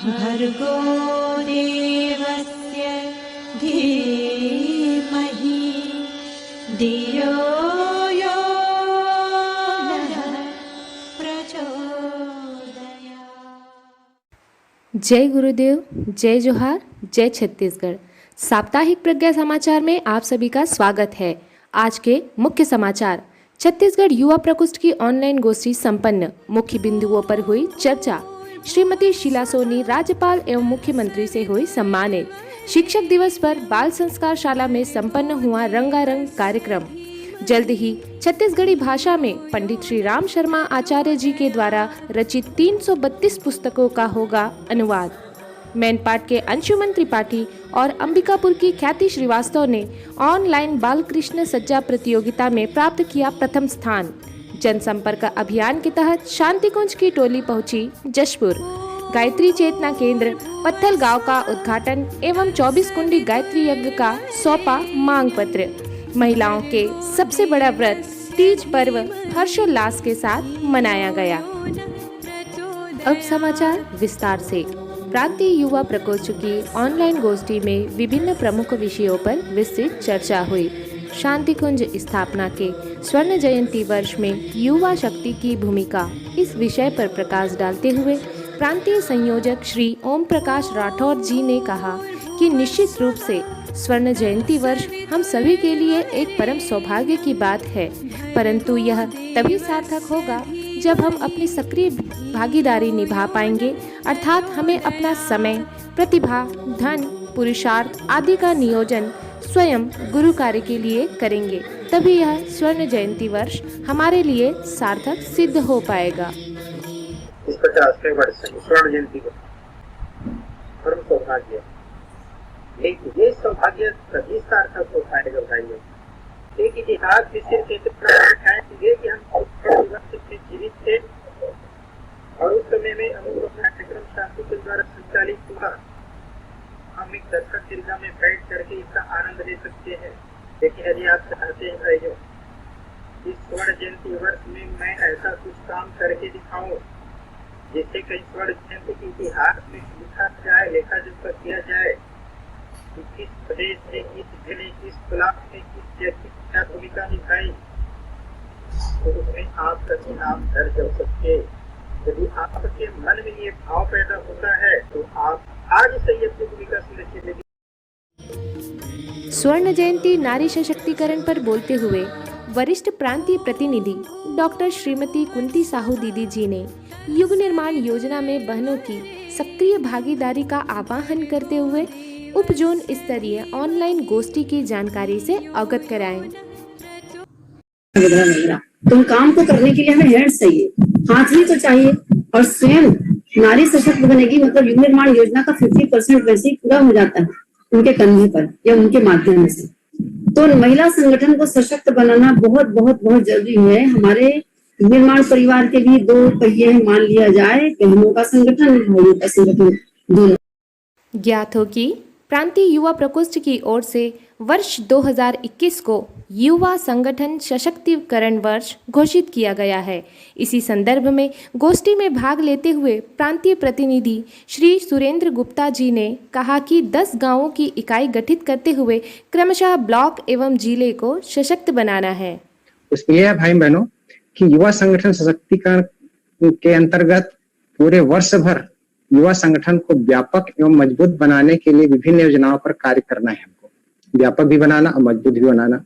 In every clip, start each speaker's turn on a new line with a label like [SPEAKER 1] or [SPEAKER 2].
[SPEAKER 1] भर्गो देवस्य धीमहि धियो यो नः प्रचोदयात्।
[SPEAKER 2] जय गुरुदेव, जय जोहार, जय छत्तीसगढ़। साप्ताहिक प्रज्ञा समाचार में आप सभी का स्वागत है। आज के मुख्य समाचार। छत्तीसगढ़ युवा प्रकोष्ठ की ऑनलाइन गोष्ठी संपन्न, मुख्य बिंदुओं पर हुई चर्चा। श्रीमती शीला सोनी राज्यपाल एवं मुख्यमंत्री से हुई सम्मानित। शिक्षक दिवस पर बाल संस्कार शाला में संपन्न हुआ रंगारंग कार्यक्रम। जल्द ही छत्तीसगढ़ी भाषा में पंडित श्री राम शर्मा आचार्य जी के द्वारा रचित 332 पुस्तकों का होगा अनुवाद। मैनपाट के अंशुमन त्रिपाठी और अंबिकापुर की ख्याति श्रीवास्तव ने ऑनलाइन बाल कृष्ण सज्जा प्रतियोगिता में प्राप्त किया प्रथम स्थान। जनसंपर्क अभियान के तहत शांतिकुंज की टोली पहुंची जशपुर। गायत्री चेतना केंद्र पत्थल गांव का उद्घाटन एवं 24 कुंडी गायत्री यज्ञ का सौंपा मांग पत्र। महिलाओं के सबसे बड़ा व्रत तीज पर्व हर्षोल्लास के साथ मनाया गया। अब समाचार विस्तार से। प्रांतीय युवा प्रकोष्ठ की ऑनलाइन गोष्ठी में विभिन्न प्रमुख विषयों पर विस्तृत चर्चा हुई। शांतिकुंज स्थापना के स्वर्ण जयंती वर्ष में युवा शक्ति की भूमिका, इस विषय पर प्रकाश डालते हुए प्रांतीय संयोजक श्री ओम प्रकाश राठौर जी ने कहा कि निश्चित रूप से स्वर्ण जयंती वर्ष हम सभी के लिए एक परम सौभाग्य की बात है, परंतु यह तभी सार्थक होगा जब हम अपनी सक्रिय भागीदारी निभा पाएंगे, अर्थात हमें अपना समय, प्रतिभा, धन, पुरुषार्थ आदि का नियोजन स्वयं गुरु कार्य के लिए करेंगे, तभी यह स्वर्ण जयंती वर्ष हमारे लिए सार्थक सिद्ध हो पाएगा।
[SPEAKER 3] इस 50वें वर्ष स्वर्ण जयंती का परम सौभाग्य, लेकिन ये सौभाग्य तभी सार्थक हो पाएगा भाइयों, एक इतिहास भी सिर्फ इतना है कि हम जीवित थे और उस समय में अनुभव कार्यक्रम शास्त्री के द्वारा संचालित हुआ। हम एक दर्शक दीर्घा में बैठ करके इसका आनंद ले सकते हैं। लेकिन यदि आप चाहते हैं भाइयों, इस स्वर्ण जयंती वर्ष में मैं ऐसा कुछ काम करके दिखाऊं जिससे कई स्वर्ण जयंती के इतिहास में लिखा जाए, लेखा जोखा किया जाए कि किस प्रदेश में, किस जिले, किस ब्लॉक में किस व्यक्ति क्या भूमिका निभाई, तो उसमें आपका नाम दर्ज हो सकते। यदि आपके मन में ये भाव पैदा होता है तो आप आज से ही अपनी भूमिका सुनिश्चित लेंगे।
[SPEAKER 2] स्वर्ण जयंती नारी सशक्तिकरण पर बोलते हुए वरिष्ठ प्रांतीय प्रतिनिधि डॉक्टर श्रीमती कुंती साहू दीदी जी ने युग निर्माण योजना में बहनों की सक्रिय भागीदारी का आह्वान करते हुए उप जोन स्तरीय ऑनलाइन गोष्ठी की जानकारी से अवगत कराएं।
[SPEAKER 4] तो काम को करने के लिए हमें हैंड्स चाहिए, हाथ ही तो चाहिए, और स्वयं नारी सशक्त बनेगी, मतलब युग निर्माण योजना का 50% वैसे ही पूरा हो जाता है उनके कंधे पर या उनके माध्यम से। तो महिला संगठन को सशक्त बनाना बहुत बहुत बहुत जरूरी है। हमारे निर्माण परिवार के भी दो पहिए मान लिया जाए, बहनों का संगठन, भाइयों का संगठन, दोनों।
[SPEAKER 2] ज्ञात हो कि प्रांतीय युवा प्रकोष्ठ की ओर से वर्ष 2021 को युवा संगठन सशक्तिकरण वर्ष घोषित किया गया है। इसी संदर्भ में गोष्ठी में भाग लेते हुए प्रांतीय प्रतिनिधि श्री सुरेंद्र गुप्ता जी ने कहा कि 10 गांवों की इकाई गठित करते हुए क्रमशः ब्लॉक एवं जिले को सशक्त बनाना है।
[SPEAKER 5] उसमें यह भाई बहनों कि युवा संगठन सशक्तिकरण के अंतर्गत पूरे वर्ष भर युवा संगठन को व्यापक एवं मजबूत बनाने के लिए विभिन्न योजनाओं पर कार्य करना है। हमको व्यापक भी बनाना और मजबूत भी बनाना।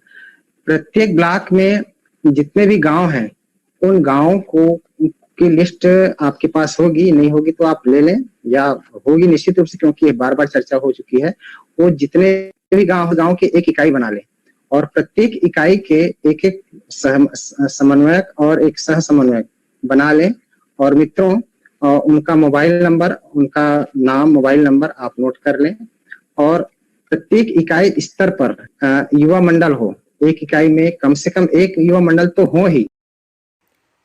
[SPEAKER 5] प्रत्येक ब्लॉक में जितने भी गांव हैं, उन गांवों को की लिस्ट आपके पास होगी, नहीं होगी तो आप ले लें, या होगी निश्चित रूप से, क्योंकि बार बार चर्चा हो चुकी है। वो जितने भी गांव के एक इकाई बना लें और प्रत्येक इकाई के एक एक समन्वयक और एक सह समन्वयक बना लें। और मित्रों, उनका मोबाइल नंबर, उनका नाम, मोबाइल नंबर आप नोट कर लें। और प्रत्येक इकाई स्तर पर युवा मंडल हो, एक इकाई में कम से कम एक युवा मंडल तो हो ही।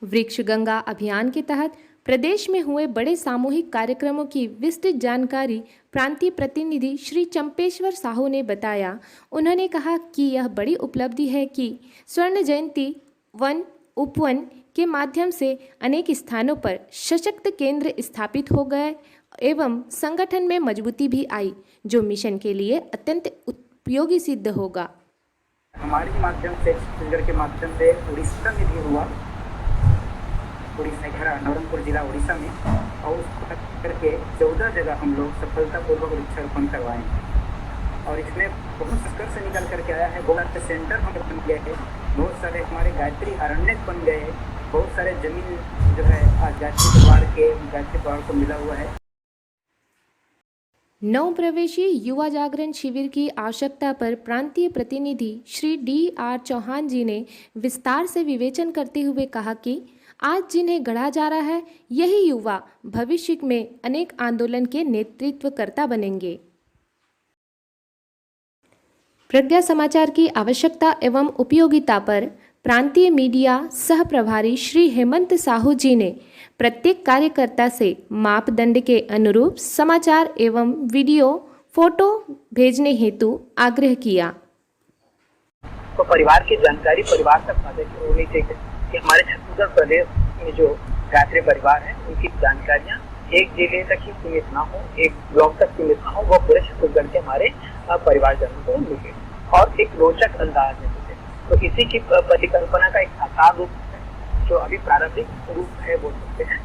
[SPEAKER 2] वृक्ष गंगा अभियान के तहत प्रदेश में हुए बड़े सामूहिक कार्यक्रमों की विस्तृत जानकारी प्रांतीय प्रतिनिधि श्री चंपेश्वर साहू ने बताया। उन्होंने कहा कि यह बड़ी उपलब्धि है कि स्वर्ण जयंती वन उपवन के माध्यम से अनेक स्थानों पर सशक्त केंद्र स्थापित हो गए एवं संगठन में मजबूती भी आई, जो मिशन के लिए अत्यंत उपयोगी सिद्ध होगा।
[SPEAKER 3] हमारे माध्यम से, छत्तीसगढ़ के माध्यम से उड़ीसा में भी हुआ, उड़ीसा नवरंगपुर जिला उड़ीसा में, और उसको करके 14 जगह हम लोग सफलतापूर्वक वृक्षारोपण करवाए और इसमें बहुत संघर्ष से निकल करके आया है। बहुत सारे सेंटर हम बन गए हैं, बहुत सारे हमारे गायत्री अरण्य बन गए हैं, बहुत सारे जमीन जो है आज गायत्री परिवार को मिला हुआ है।
[SPEAKER 2] नव प्रवेशी युवा जागरण शिविर की आवश्यकता पर प्रांतीय प्रतिनिधि श्री D.R. चौहान जी ने विस्तार से विवेचन करते हुए कहा कि आज जिन्हें गढ़ा जा रहा है, यही युवा भविष्य में अनेक आंदोलन के नेतृत्वकर्ता बनेंगे। प्रज्ञा समाचार की आवश्यकता एवं उपयोगिता पर प्रांतीय मीडिया सह प्रभारी श्री हेमंत साहू जी ने प्रत्येक कार्यकर्ता से मापदंड के अनुरूप समाचार एवं वीडियो फोटो भेजने हेतु आग्रह किया।
[SPEAKER 3] तो परिवार की जानकारी परिवार तक साझा होनी चाहिए कि हमारे छत्तीसगढ़ प्रदेश में जो गायत्री परिवार है उनकी जानकारियाँ एक जिले तक ही सीमित ना हो, एक ब्लॉक तक सीमित ना हो, वो पूरे छत्तीसगढ़ के हमारे परिवारजनों को मिले और एक रोचक अंदाज में मिले। तो इसी की परिकल्पना का एक साकार रूप है जो अभी प्रारंभिक रूप है, बोल सकते हैं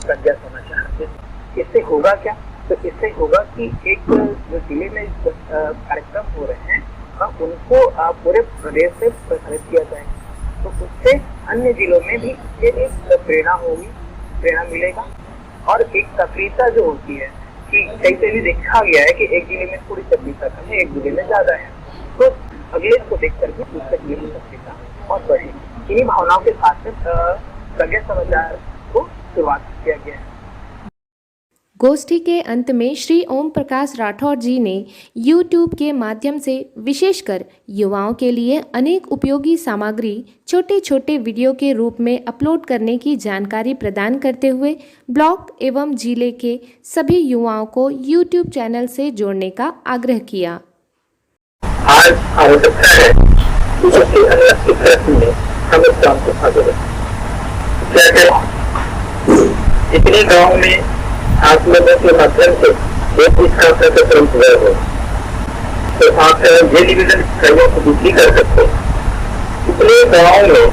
[SPEAKER 3] प्रज्ञा समाचार। इससे होगा क्या? तो इससे होगा कि एक जो जिले में कार्यक्रम हो रहे हैं उनको पूरे प्रदेश से प्रसारित किया जाएगा, तो उससे अन्य जिलों में भी एक प्रेरणा होगी, प्रेरणा मिलेगा और एक सक्रियता जो होती है कि कहीं से भी देखा गया है कि एक जिले में थोड़ी सक्रियता कम है, एक जिले में ज्यादा है, तो अगले को देख करके दूसरे जिले में सक्रियता और बढ़ेगी। इन्हीं भावनाओं के साथ में प्रज्ञा समाचार को शुरुआत किया गया है।
[SPEAKER 2] गोष्ठी के अंत में श्री ओम प्रकाश राठौर जी ने YouTube के माध्यम से विशेषकर युवाओं के लिए अनेक उपयोगी सामग्री छोटे छोटे वीडियो के रूप में अपलोड करने की जानकारी प्रदान करते हुए ब्लॉक एवं जिले के सभी युवाओं को YouTube चैनल से जोड़ने का आग्रह किया।
[SPEAKER 3] आज आवश्यकता है कि किसी अन्य क्षेत्र में हम इस काम को आगे बढ़ें। जैसे इतने गाँव में आप लोगों के माध्यम से एक इसका कार्यक्रम हुआ हो, तो आप ये निवेदन सहयोग को दूसरी कर सकते हैं। इतने गाँव में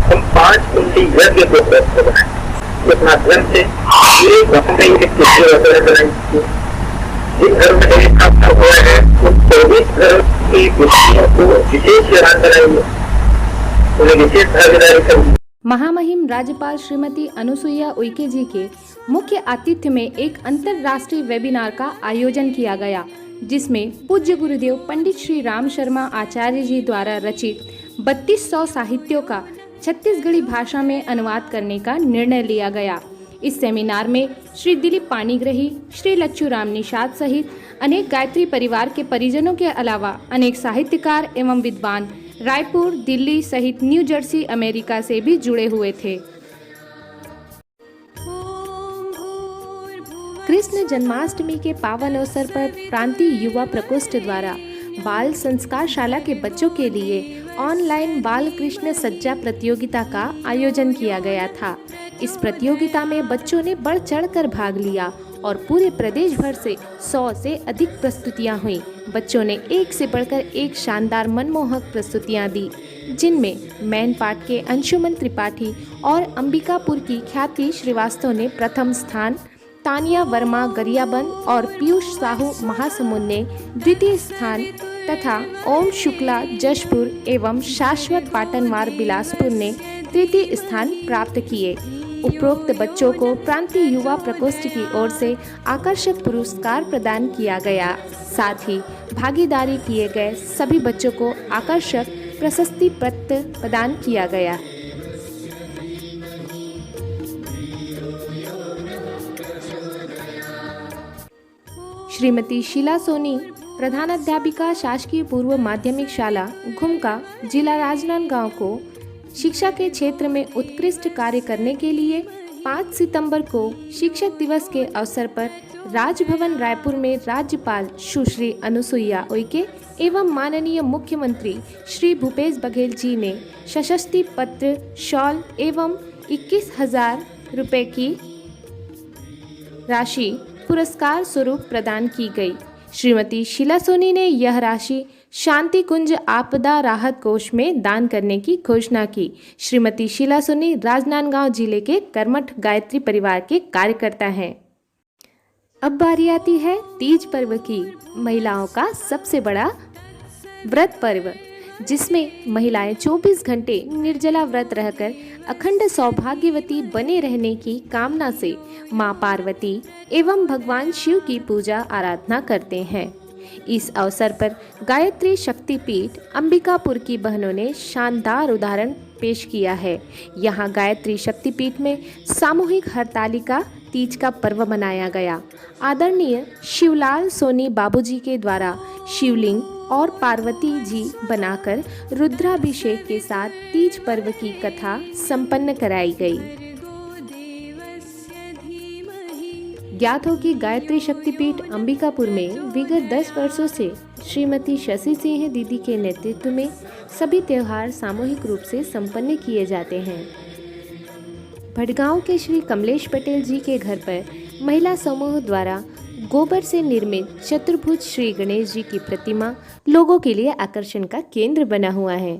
[SPEAKER 3] हम 5 कुंडी यज्ञ को प्रस्तुत बनाए, इस माध्यम से पूरे गाँव में एक कृषि वगैरह बनाई। जिस घर में एक स्थापना हुआ है उन 24 घर की व्यक्तियों को विशेष ध्यान बनाइए, उन्हें विशेष भागीदारी करिए।
[SPEAKER 2] महामहिम राज्यपाल श्रीमती अनुसुईया उइके जी के मुख्य आतिथ्य में एक अंतर्राष्ट्रीय वेबिनार का आयोजन किया गया, जिसमें पूज्य गुरुदेव पंडित श्री राम शर्मा आचार्य जी द्वारा रचित 3200 साहित्यों का छत्तीसगढ़ी भाषा में अनुवाद करने का निर्णय लिया गया। इस सेमिनार में श्री दिलीप पाणिग्रही, श्री लच्छू राम निषाद सहित अनेक गायत्री परिवार के परिजनों के अलावा अनेक साहित्यकार एवं विद्वान रायपुर, दिल्ली सहित न्यू जर्सी, अमेरिका से भी जुड़े हुए थे। कृष्ण जन्माष्टमी के पावन अवसर पर प्रांतीय युवा प्रकोष्ठ द्वारा बाल संस्कार शाला के बच्चों के लिए ऑनलाइन बाल कृष्ण सज्जा प्रतियोगिता का आयोजन किया गया था। इस प्रतियोगिता में बच्चों ने बढ़ चढ़कर भाग लिया और पूरे प्रदेश भर से 100 से अधिक प्रस्तुतियां हुई। बच्चों ने एक से बढ़कर एक शानदार मनमोहक प्रस्तुतियां दी, जिनमें मैनपाट के अंशुमन त्रिपाठी और अंबिकापुर की ख्याति श्रीवास्तव ने प्रथम स्थान, तानिया वर्मा गरियाबंद और पीयूष साहू महासमुंद ने द्वितीय स्थान तथा ओम शुक्ला जशपुर एवं शाश्वत पाटनवार बिलासपुर ने तृतीय स्थान प्राप्त किए। उपरोक्त बच्चों को प्रांतीय युवा प्रकोष्ठ की ओर से आकर्षक पुरस्कार प्रदान किया गया। साथ ही भागीदारी किए गए सभी बच्चों को आकर्षक प्रशस्ति पत्र प्रदान किया गया। श्रीमती शीला सोनी, प्रधानाध्यापिका, शासकीय पूर्व माध्यमिक शाला घुमका, जिला राजनांदगांव को शिक्षा के क्षेत्र में उत्कृष्ट कार्य करने के लिए 5 सितंबर को शिक्षक दिवस के अवसर पर राजभवन रायपुर में राज्यपाल सुश्री अनुसुईया उइके एवं माननीय मुख्यमंत्री श्री भूपेश बघेल जी ने सशस्ति पत्र, शॉल एवं 21,000 रुपए की राशि पुरस्कार स्वरूप प्रदान की गई। श्रीमती शीला सोनी ने यह राशि शांति कुंज आपदा राहत कोष में दान करने की घोषणा की। श्रीमती शीला सोनी राजनांदगांव जिले के कर्मठ गायत्री परिवार के कार्यकर्ता हैं। अब बारी आती है तीज पर्व की, महिलाओं का सबसे बड़ा व्रत पर्व, जिसमें महिलाएं 24 घंटे निर्जला व्रत रहकर अखंड सौभाग्यवती बने रहने की कामना से मां पार्वती एवं भगवान शिव की पूजा आराधना करते हैं। इस अवसर पर गायत्री शक्तिपीठ अंबिकापुर की बहनों ने शानदार उदाहरण पेश किया है। यहाँ गायत्री शक्तिपीठ में सामूहिक हरतालिका तीज का पर्व मनाया गया। आदरणीय शिवलाल सोनी बाबूजी के द्वारा शिवलिंग और पार्वती जी बनाकर रुद्राभिषेक के साथ तीज पर्व की कथा संपन्न कराई गई। ज्ञात हो कि गायत्री शक्तिपीठ अंबिकापुर में विगत 10 वर्षों से श्रीमती शशि सिंह दीदी के नेतृत्व में सभी त्योहार सामूहिक रूप से संपन्न किए जाते हैं। भटगांव के श्री कमलेश पटेल जी के घर पर महिला समूह द्वारा गोबर से निर्मित चतुर्भुज श्री गणेश जी की प्रतिमा लोगों के लिए आकर्षण का केंद्र बना हुआ है।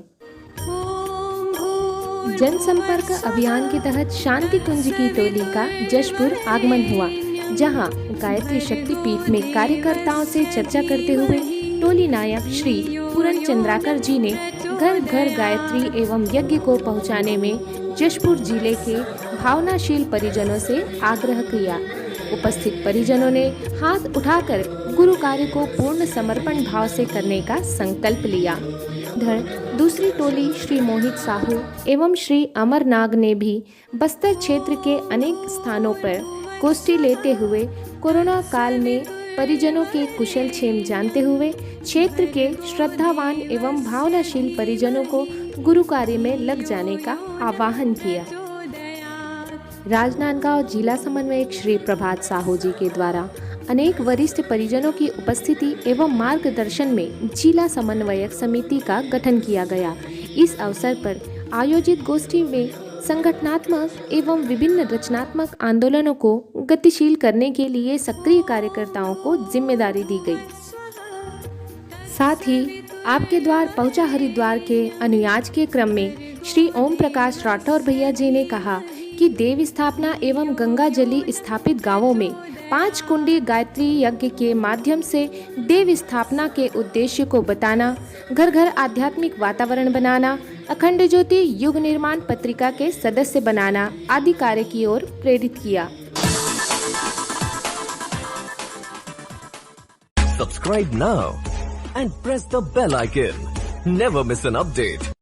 [SPEAKER 2] जनसंपर्क अभियान के तहत शांति कुंज की टोली का जशपुर आगमन हुआ, जहां गायत्री शक्तिपीठ में कार्यकर्ताओं से चर्चा करते हुए टोली नायक श्री पूरन चंद्राकर जी ने घर घर गायत्री एवं यज्ञ को पहुंचाने में जशपुर जिले के भावनाशील परिजनों से आग्रह किया। उपस्थित परिजनों ने हाथ उठाकर गुरु कार्य को पूर्ण समर्पण भाव से करने का संकल्प लिया। उधर दूसरी टोली श्री मोहित साहू एवं श्री अमर नाग ने भी बस्तर क्षेत्र के अनेक स्थानों पर गोष्ठी लेते हुए कोरोना काल में परिजनों के कुशल क्षेम जानते हुए क्षेत्र के श्रद्धावान एवं भावनाशील परिजनों को गुरु कार्य में लग जाने का आह्वान किया। राजनांदगांव जिला समन्वयक श्री प्रभात साहू जी के द्वारा अनेक वरिष्ठ परिजनों की उपस्थिति एवं मार्गदर्शन में जिला समन्वयक समिति का गठन किया गया। इस अवसर पर आयोजित गोष्ठी में संगठनात्मक एवं विभिन्न रचनात्मक आंदोलनों को गतिशील करने के लिए सक्रिय कार्यकर्ताओं को जिम्मेदारी दी गई। साथ ही आपके द्वार पहुंचा हरिद्वार के अनुयाज के क्रम में श्री ओम प्रकाश राठौर भैया जी ने कहा कि देव स्थापना एवं गंगा जली स्थापित गांवों में 5 कुंडी गायत्री यज्ञ के माध्यम से देव स्थापना के उद्देश्य को बताना, घर घर आध्यात्मिक वातावरण बनाना, अखंड ज्योति युग निर्माण पत्रिका के सदस्य बनाना आदि कार्य की ओर प्रेरित किया।
[SPEAKER 6] Subscribe now and press the bell icon. Never miss an update.